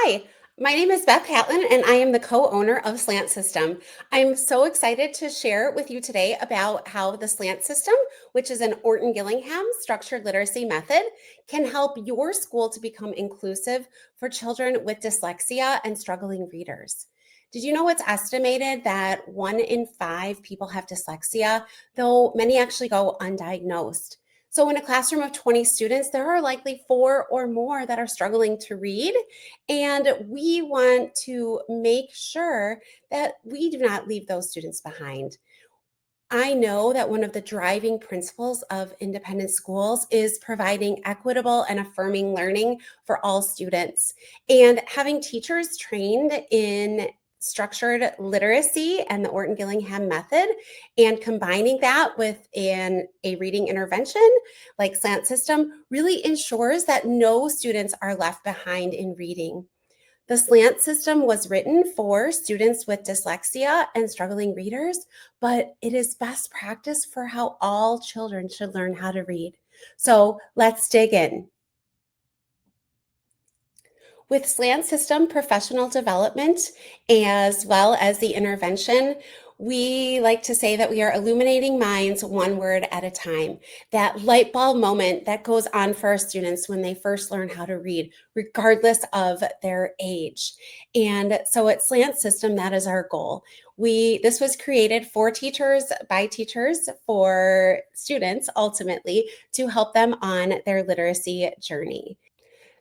Hi, my name is Beth Catlin, and I am the co-owner of Slant System. I'm so excited to share with you today about how the Slant System, which is an Orton-Gillingham structured literacy method, can help your school to become inclusive for children with dyslexia and struggling readers. Did you know it's estimated that 1 in 5 people have dyslexia, though many actually go undiagnosed? So, in a classroom of 20 students, there are likely 4 or more that are struggling to read. And we want to make sure that we do not leave those students behind. I know that one of the driving principles of independent schools is providing equitable and affirming learning for all students. And having teachers trained in structured literacy and the Orton-Gillingham method and combining that with a reading intervention like Slant System really ensures that no students are left behind in reading. The Slant System was written for students with dyslexia and struggling readers, but it is best practice for how all children should learn how to read. So let's dig in. With Slant System professional development, as well as the intervention, we like to say that we are illuminating minds one word at a time. That light bulb moment that goes on for our students when they first learn how to read, regardless of their age. And so at Slant System, that is our goal. This was created for teachers, by teachers, for students, ultimately, to help them on their literacy journey.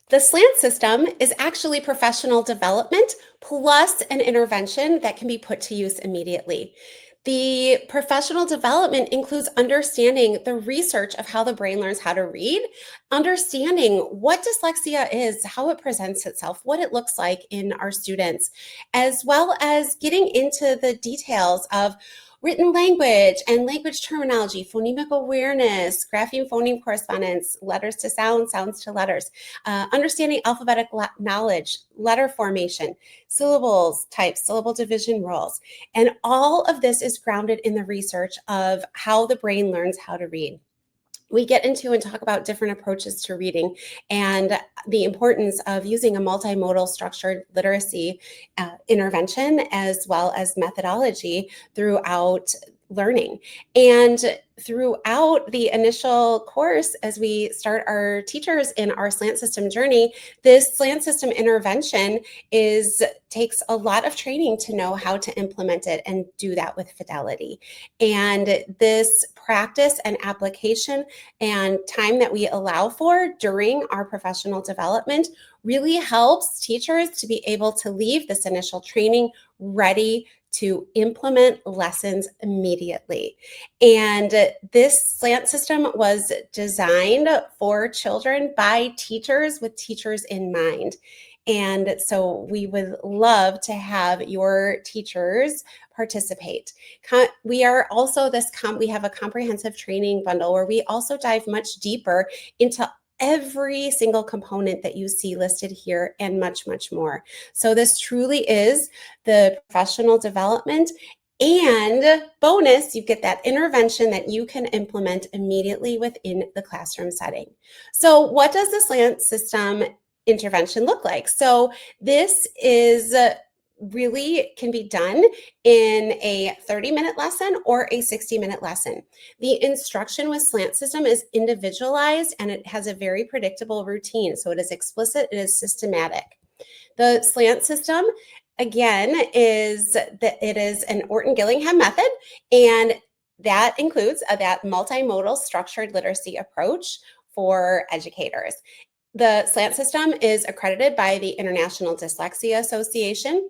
The Slant System is actually professional development plus an intervention that can be put to use immediately. The professional development includes understanding the research of how the brain learns how to read, understanding what dyslexia is, how it presents itself, what it looks like in our students, as well as getting into the details of written language and language terminology, phonemic awareness, grapheme phoneme correspondence, letters to sounds, sounds to letters, understanding alphabetic knowledge, letter formation, syllables types, syllable division rules. And all of this is grounded in the research of how the brain learns how to read. We get into and talk about different approaches to reading and the importance of using a multimodal structured literacy intervention as well as methodology throughout learning. And throughout the initial course, as we start our teachers in our Slant System journey, this Slant System intervention takes a lot of training to know how to implement it and do that with fidelity. And this practice and application and time that we allow for during our professional development really helps teachers to be able to leave this initial training ready to implement lessons immediately. And this Slant System was designed for children by teachers with teachers in mind. And so we would love to have your teachers participate. We are also we have a comprehensive training bundle where we also dive much deeper into every single component that you see listed here and much, much more. So this truly is the professional development. And bonus, you get that intervention that you can implement immediately within the classroom setting. So what does the Slant System intervention look like? So this is really can be done in a 30-minute lesson or a 60-minute lesson. The instruction with Slant System is individualized and it has a very predictable routine. So it is explicit, it is systematic. The Slant System, again, it is an Orton-Gillingham method, and that includes that multimodal structured literacy approach for educators. The Slant System is accredited by the International Dyslexia Association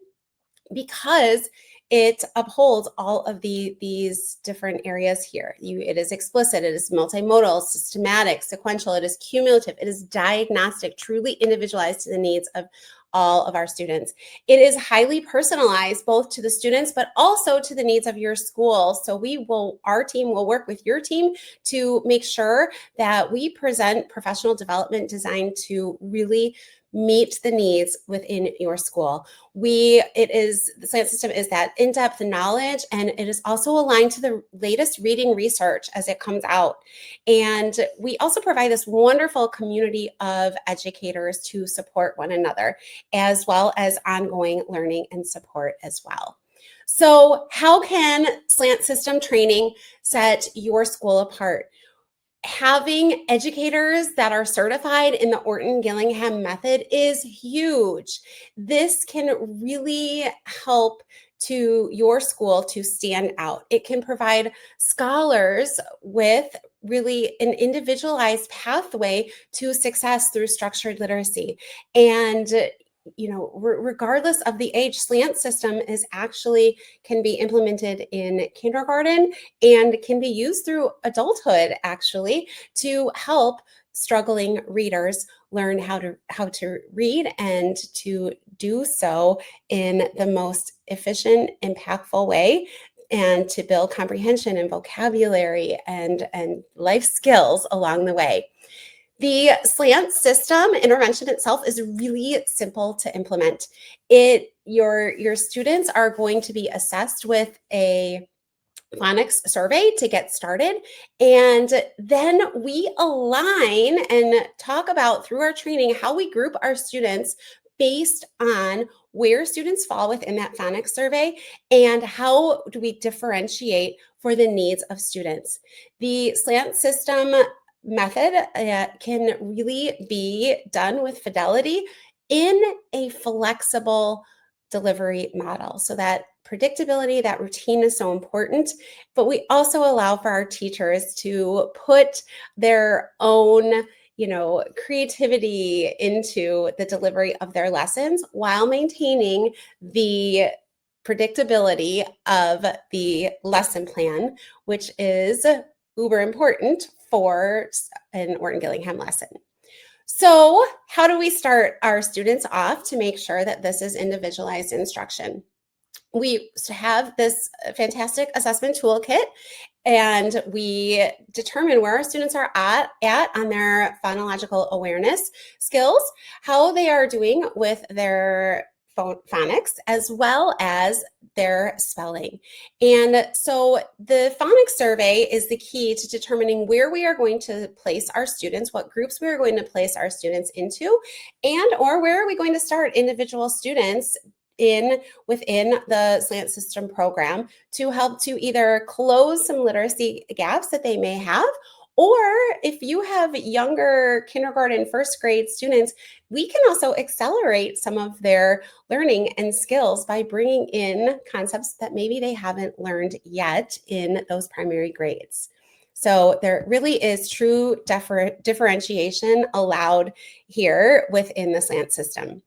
because it upholds all of these different areas here. It is explicit, it is multimodal, systematic, sequential, it is cumulative, it is diagnostic, truly individualized to the needs of all of our students. It is highly personalized both to the students, but also to the needs of your school. So our team will work with your team to make sure that we present professional development designed to really meet the needs within your school. The Slant System is that in-depth knowledge, and it is also aligned to the latest reading research as it comes out. And we also provide this wonderful community of educators to support one another, as well as ongoing learning and support as well. So how can Slant System training set your school apart? Having educators that are certified in the Orton-Gillingham method is huge. This can really help to your school to stand out. It can provide scholars with really an individualized pathway to success through structured literacy. And regardless of the age, Slant System can be implemented in kindergarten and can be used through adulthood, actually, to help struggling readers learn how to read, and to do so in the most efficient, impactful way, and to build comprehension and vocabulary and life skills along the way. The Slant System intervention itself is really simple to implement. Your students are going to be assessed with a phonics survey to get started. And then we align and talk about, through our training, how we group our students based on where students fall within that phonics survey and how do we differentiate for the needs of students. The Slant System method can really be done with fidelity in a flexible delivery model. So that predictability, that routine is so important, but we also allow for our teachers to put their own creativity into the delivery of their lessons while maintaining the predictability of the lesson plan, which is uber important for an Orton-Gillingham lesson. So how do we start our students off to make sure that this is individualized instruction? We have this fantastic assessment toolkit, and we determine where our students are at on their phonological awareness skills, how they are doing with their phonics, as well as their spelling. And so the phonics survey is the key to determining where we are going to place our students, what groups we are going to place our students into, and or where are we going to start individual students within the Slant System program to help to either close some literacy gaps that they may have, or if you have younger kindergarten, first grade students, we can also accelerate some of their learning and skills by bringing in concepts that maybe they haven't learned yet in those primary grades. So there really is true differentiation allowed here within the Slant System.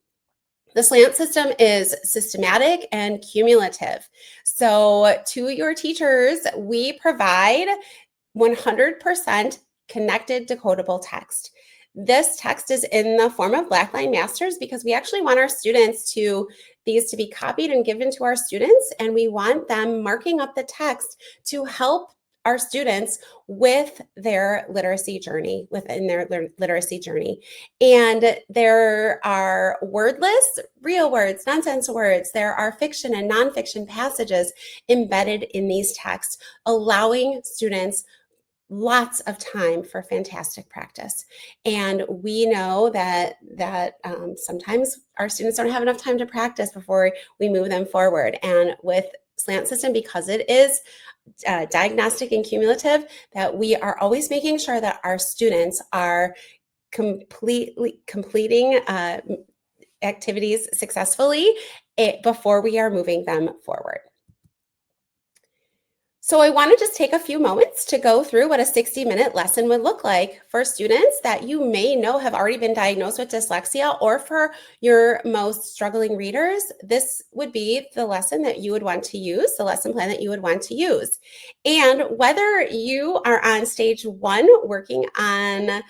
The Slant System is systematic and cumulative. So to your teachers, we provide 100% connected decodable text. This text is in the form of Blackline Masters because we actually want our students these to be copied and given to our students, and we want them marking up the text to help our students with their literacy journey, within their literacy journey. And there are word lists, real words, nonsense words. There are fiction and nonfiction passages embedded in these texts, allowing students lots of time for fantastic practice. And we know that sometimes our students don't have enough time to practice before we move them forward. And with Slant System, because it is diagnostic and cumulative, that we are always making sure that our students are completing activities successfully before we are moving them forward. So I want to just take a few moments to go through what a 60-minute lesson would look like for students that you may know have already been diagnosed with dyslexia, or for your most struggling readers. This would be the lesson that you would want to use, the lesson plan that you would want to use. And whether you are on stage 1 working on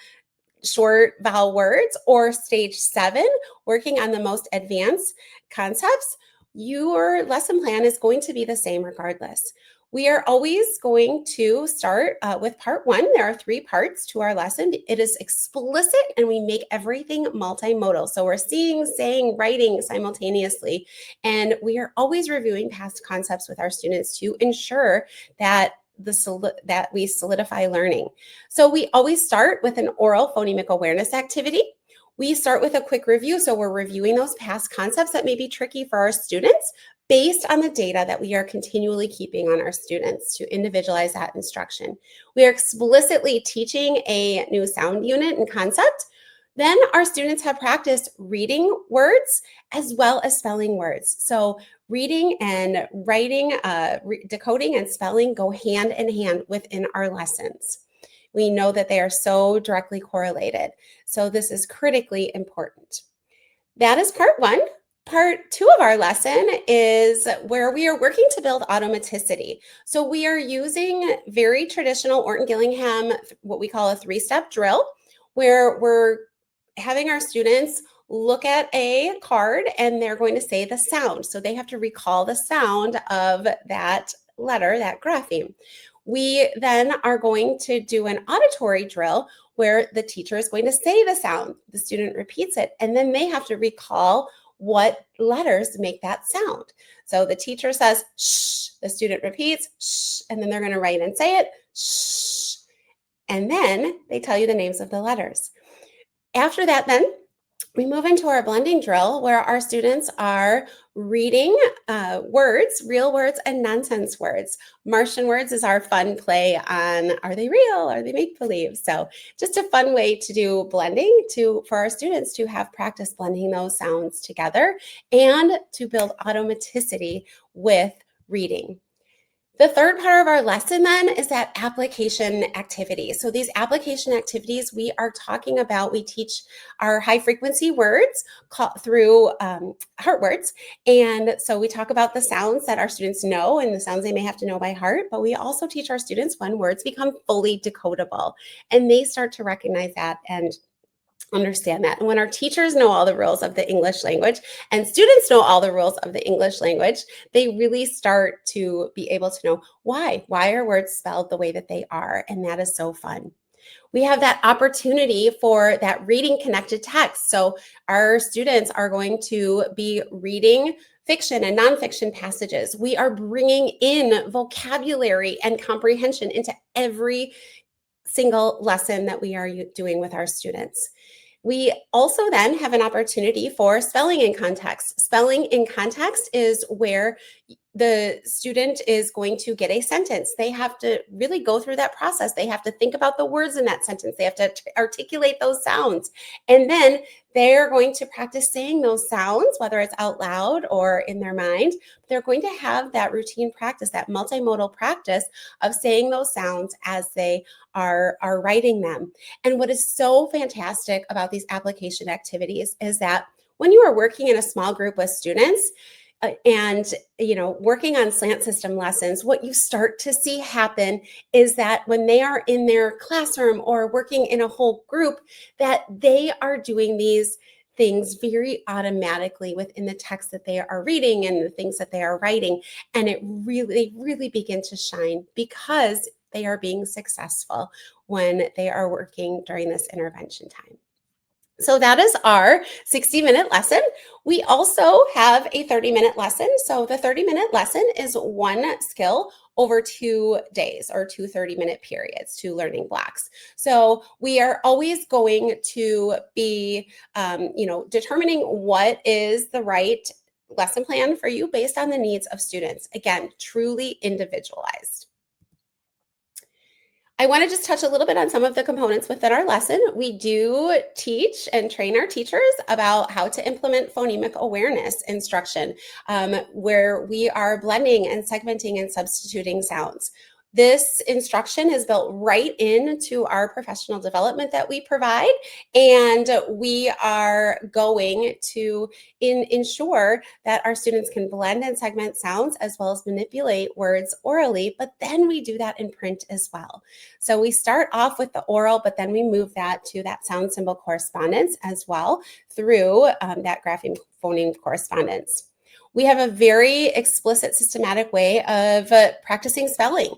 short vowel words, or stage 7 working on the most advanced concepts, your lesson plan is going to be the same regardless. We are always going to start with part one. There are 3 parts to our lesson. It is explicit and we make everything multimodal. So we're seeing, saying, writing simultaneously. And we are always reviewing past concepts with our students to ensure that that we solidify learning. So we always start with an oral phonemic awareness activity. We start with a quick review. So we're reviewing those past concepts that may be tricky for our students based on the data that we are continually keeping on our students to individualize that instruction. We are explicitly teaching a new sound unit and concept. Then our students have practiced reading words as well as spelling words. So reading and writing, decoding and spelling go hand in hand within our lessons. We know that they are so directly correlated. So this is critically important. That is part one. Part two of our lesson is where we are working to build automaticity. So we are using very traditional Orton-Gillingham, what we call a 3-step drill, where we're having our students look at a card and they're going to say the sound. So they have to recall the sound of that letter, that grapheme. We then are going to do an auditory drill where the teacher is going to say the sound. The student repeats it, and then they have to recall what letters make that sound. So the teacher says, shh, the student repeats, shh, and then they're going to write and say it, shh, and then they tell you the names of the letters. After that, then, we move into our blending drill where our students are reading words, real words and nonsense words. Martian words is our fun play on are they real, are they make-believe? So just a fun way to do blending for our students to have practice blending those sounds together and to build automaticity with reading. The third part of our lesson then is that application activity. So these application activities we are talking about, we teach our high frequency words through heart words. And so we talk about the sounds that our students know and the sounds they may have to know by heart, but we also teach our students when words become fully decodable and they start to recognize that and understand that. And when our teachers know all the rules of the English language and students know all the rules of the English language, they really start to be able to know why are words spelled the way that they are. And that is so fun. We have that opportunity for that reading connected text. So our students are going to be reading fiction and nonfiction passages. We are bringing in vocabulary and comprehension into every single lesson that we are doing with our students. We also then have an opportunity for spelling in context. Spelling in context is where the student is going to get a sentence. They have to really go through that process. They have to think about the words in that sentence. They have to articulate those sounds. And then they're going to practice saying those sounds, whether it's out loud or in their mind. They're going to have that routine practice, that multimodal practice of saying those sounds as they are writing them. And what is so fantastic about these application activities is that when you are working in a small group with students, and working on slant system lessons, what you start to see happen is that when they are in their classroom or working in a whole group, that they are doing these things very automatically within the text that they are reading and the things that they are writing. And it really, really begins to shine because they are being successful when they are working during this intervention time. So that is our 60-minute lesson. We also have a 30-minute lesson. So the 30-minute lesson is one skill over 2 days or 2 30-minute periods, 2 learning blocks. So we are always going to be, determining what is the right lesson plan for you based on the needs of students. Again, truly individualized. I want to just touch a little bit on some of the components within our lesson. We do teach and train our teachers about how to implement phonemic awareness instruction, where we are blending and segmenting and substituting sounds. This instruction is built right into our professional development that we provide, and we are going to ensure that our students can blend and segment sounds as well as manipulate words orally, but then we do that in print as well. So we start off with the oral, but then we move that to that sound symbol correspondence as well through that grapheme phoneme correspondence. We have a very explicit, systematic way of practicing spelling.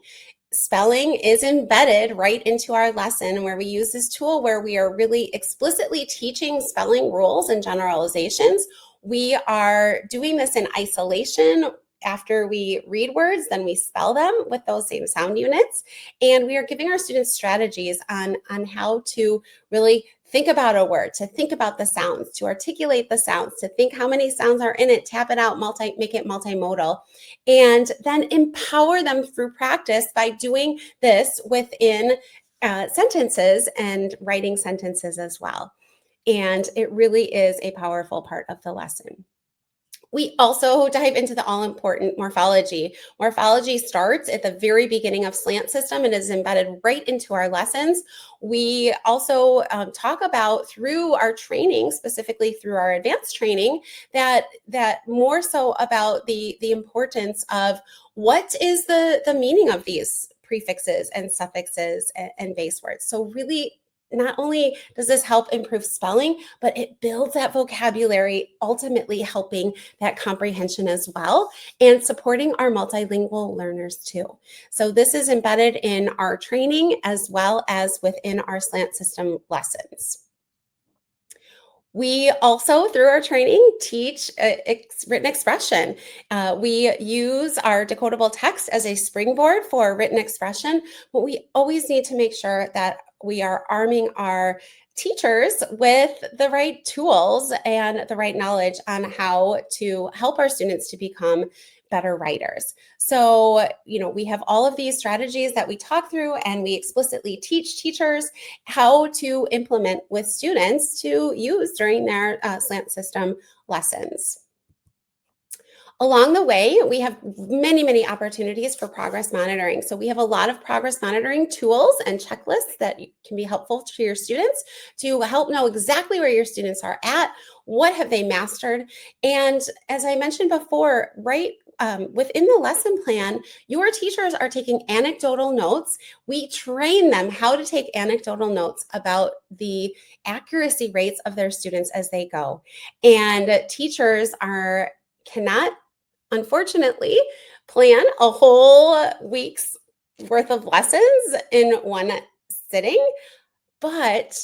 Spelling is embedded right into our lesson, where we use this tool where we are really explicitly teaching spelling rules and generalizations. We are doing this in isolation. After we read words, then we spell them with those same sound units. And we are giving our students strategies on how to really think about a word, to think about the sounds, to articulate the sounds, to think how many sounds are in it, tap it out, make it multimodal, and then empower them through practice by doing this within sentences and writing sentences as well. And it really is a powerful part of the lesson. We also dive into the all-important morphology. Morphology starts at the very beginning of Slant System and is embedded right into our lessons. We also talk about, through our training, specifically through our advanced training, that more so about the importance of what is the meaning of these prefixes and suffixes and base words. So really, not only does this help improve spelling, but it builds that vocabulary, ultimately helping that comprehension as well, and supporting our multilingual learners too. So this is embedded in our training as well as within our Slant System lessons. We also, through our training, teach written expression. We use our decodable text as a springboard for written expression, but we always need to make sure that we are arming our teachers with the right tools and the right knowledge on how to help our students to become better writers. So, we have all of these strategies that we talk through, and we explicitly teach teachers how to implement with students to use during their Slant System lessons. Along the way, we have many, many opportunities for progress monitoring. So we have a lot of progress monitoring tools and checklists that can be helpful to your students to help know exactly where your students are at, what have they mastered. And as I mentioned before, within the lesson plan, your teachers are taking anecdotal notes. We train them how to take anecdotal notes about the accuracy rates of their students as they go. And teachers cannot, unfortunately, plan a whole week's worth of lessons in one sitting. But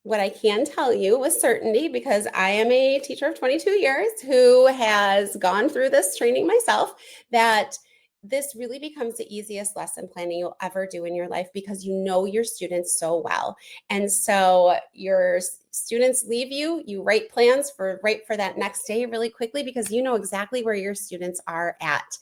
what I can tell you with certainty, because I am a teacher of 22 years who has gone through this training myself, that this really becomes the easiest lesson planning you'll ever do in your life, because you know your students so well. And so your students leave you, you write plans for that next day really quickly, because you know exactly where your students are at.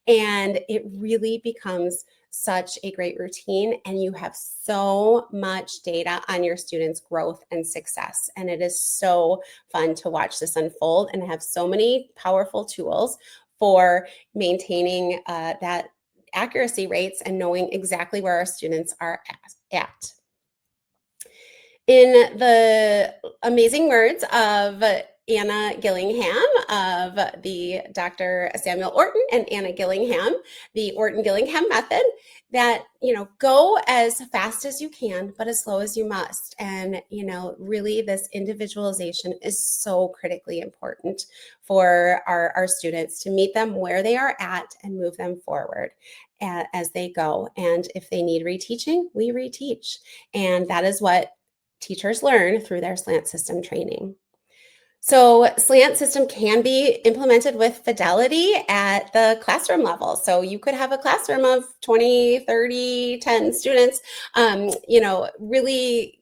And it really becomes such a great routine, and you have so much data on your students' growth and success. And it is so fun to watch this unfold and have so many powerful tools for maintaining that accuracy rates and knowing exactly where our students are at. In the amazing words of Anna Gillingham of the Dr. Samuel Orton and Anna Gillingham, the Orton-Gillingham method, that, go as fast as you can, but as slow as you must. And, really this individualization is so critically important for our students, to meet them where they are at and move them forward as they go. And if they need reteaching, we reteach. And that is what teachers learn through their Slant System training. So Slant System can be implemented with fidelity at the classroom level. So you could have a classroom of 20, 30, 10 students. Really,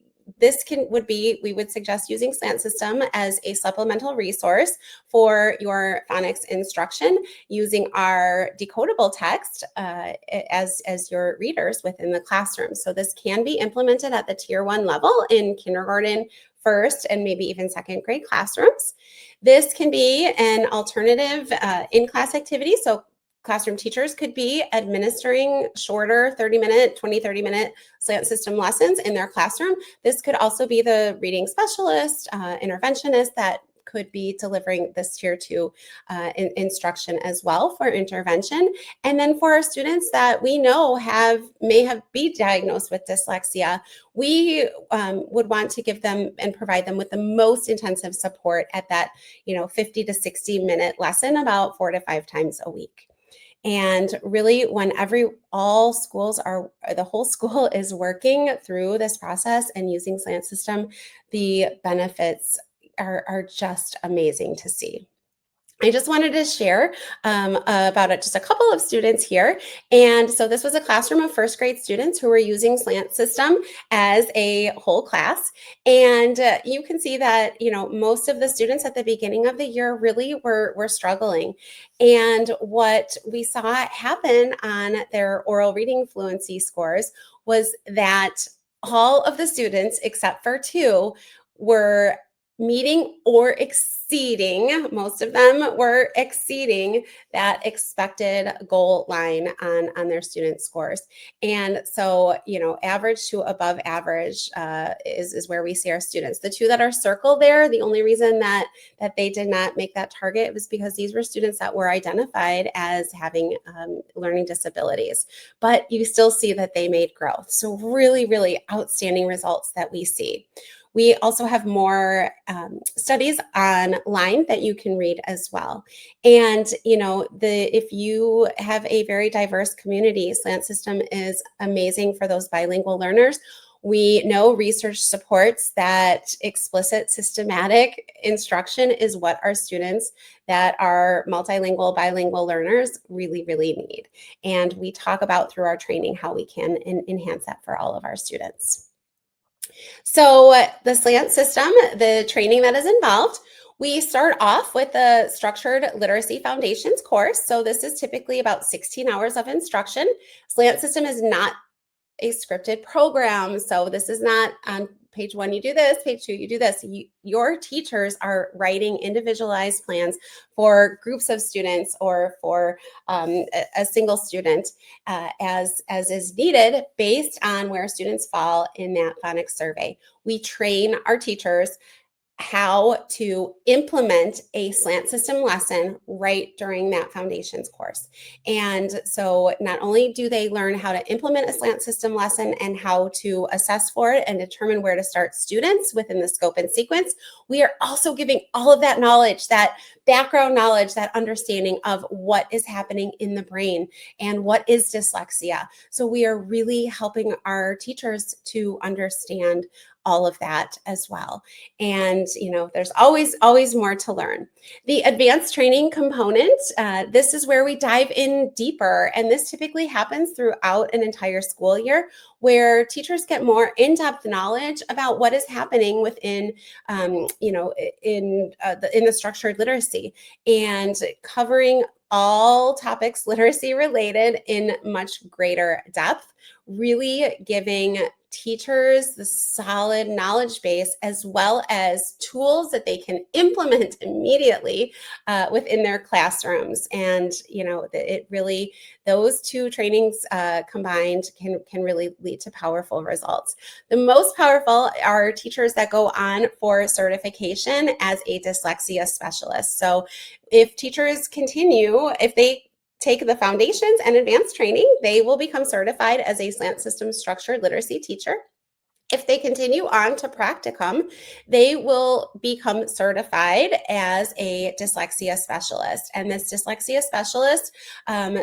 we would suggest using Slant System as a supplemental resource for your phonics instruction, using our decodable text as your readers within the classroom. So this can be implemented at the Tier 1 level in kindergarten, first, and maybe even second grade classrooms. This can be an alternative in-class activity. So classroom teachers could be administering shorter 30-minute, 30-minute Slant System lessons in their classroom. This could also be the reading specialist, interventionist that could be delivering this tier two instruction as well for intervention. And then for our students that we know may have be diagnosed with dyslexia, we would want to give them and provide them with the most intensive support at that 50 to 60-minute lesson about 4 to 5 times a week. And really, when all schools are, the whole school is working through this process and using Slant System, the benefits are just amazing to see. I just wanted to share about just a couple of students here. And so this was a classroom of first grade students who were using Slant System as a whole class. And you can see that, most of the students at the beginning of the year really were struggling. And what we saw happen on their oral reading fluency scores was that all of the students, except for two, were meeting or exceeding, most of them were exceeding that expected goal line on their student scores. And so, average to above average is where we see our students. The two that are circled there, the only reason that they did not make that target was because these were students that were identified as having learning disabilities. But you still see that they made growth. So really, really outstanding results that we see. We also have more studies online that you can read as well. And, if you have a very diverse community, Slant System is amazing for those bilingual learners. We know research supports that explicit, systematic instruction is what our students that are multilingual, bilingual learners really, really need. And we talk about through our training how we can enhance that for all of our students. So the Slant System, the training that is involved, we start off with the Structured Literacy Foundations course. So this is typically about 16 hours of instruction. Slant System is not a scripted program. So this is not on page 1, you do this, page 2, you do this. Your teachers are writing individualized plans for groups of students or for a single student as is needed based on where students fall in that phonics survey. We train our teachers how to implement a Slant System lesson right during that foundations course. And so not only do they learn how to implement a Slant System lesson and how to assess for it and determine where to start students within the scope and sequence, we are also giving all of that knowledge, that background knowledge, that understanding of what is happening in the brain and what is dyslexia. So we are really helping our teachers to understand all of that as well. And, there's always more to learn. The advanced training component, this is where we dive in deeper. And this typically happens throughout an entire school year where teachers get more in-depth knowledge about what is happening within, in the structured literacy and covering all topics literacy related in much greater depth, really giving teachers the solid knowledge base as well as tools that they can implement immediately within their classrooms. And it really, those two trainings combined can really lead to powerful results. The most powerful are teachers that go on for certification as a dyslexia specialist. So if teachers continue, if they take the foundations and advanced training, they will become certified as a Slant System structured literacy teacher. If they continue on to practicum, they will become certified as a dyslexia specialist. And this dyslexia specialist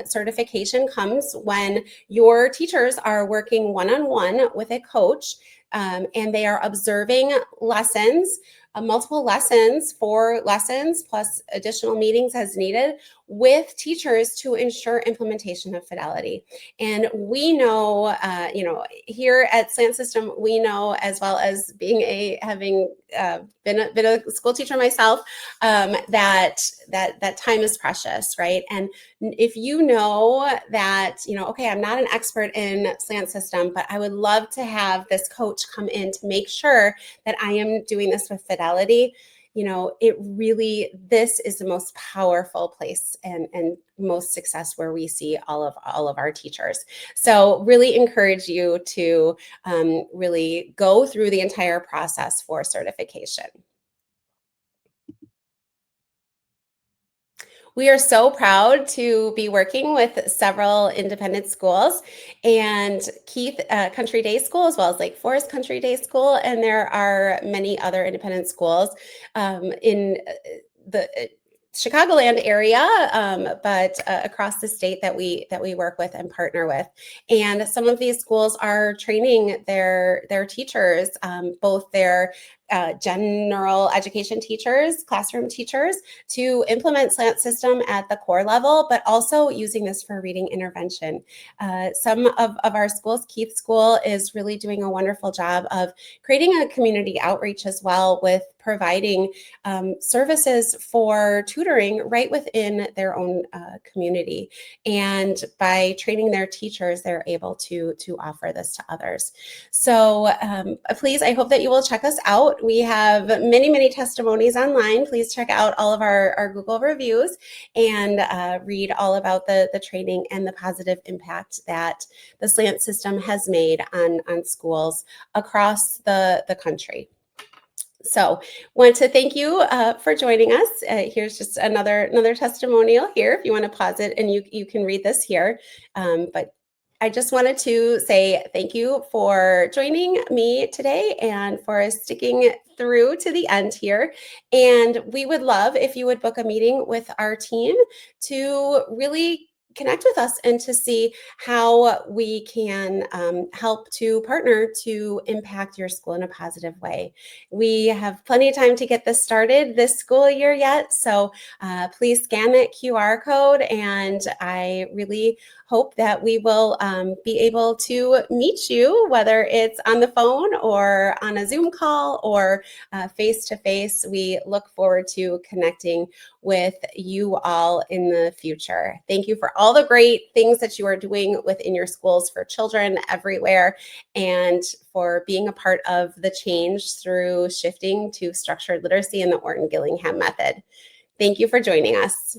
certification comes when your teachers are working one-on-one with a coach and they are observing lessons, multiple lessons, 4 lessons plus additional meetings as needed with teachers to ensure implementation of fidelity. And we know, here at Slant System, we know, as well as having been a school teacher myself, that time is precious, right? And if you know that, okay, I'm not an expert in Slant System, but I would love to have this coach come in to make sure that I am doing this with fidelity, this is the most powerful place and most success where we see all of our teachers. So really encourage you to really go through the entire process for certification. We are so proud to be working with several independent schools and Keith Country Day School, as well as Lake Forest Country Day School. And there are many other independent schools in the Chicagoland area, but across the state that we work with and partner with. And some of these schools are training their teachers, both their general education teachers, classroom teachers, to implement Slant System at the core level, but also using this for reading intervention. Some of our schools, Keith School is really doing a wonderful job of creating a community outreach as well, with providing services for tutoring right within their own community. And by training their teachers, they're able to offer this to others. So please, I hope that you will check us out. We have many, many testimonies online. Please check out all of our Google reviews and read all about the training and the positive impact that the Slant System has made on schools across the country. So want to thank you for joining us. Here's just another testimonial here. If you want to pause it, and you can read this here. But I just wanted to say thank you for joining me today and for sticking through to the end here. And we would love if you would book a meeting with our team to really connect with us and to see how we can help to partner to impact your school in a positive way. We have plenty of time to get this started this school year yet, so please scan that QR code, and I really hope that we will be able to meet you, whether it's on the phone or on a Zoom call or face to face. We look forward to connecting with you all in the future. Thank you for all the great things that you are doing within your schools for children everywhere, and for being a part of the change through shifting to structured literacy and the Orton-Gillingham method. Thank you for joining us.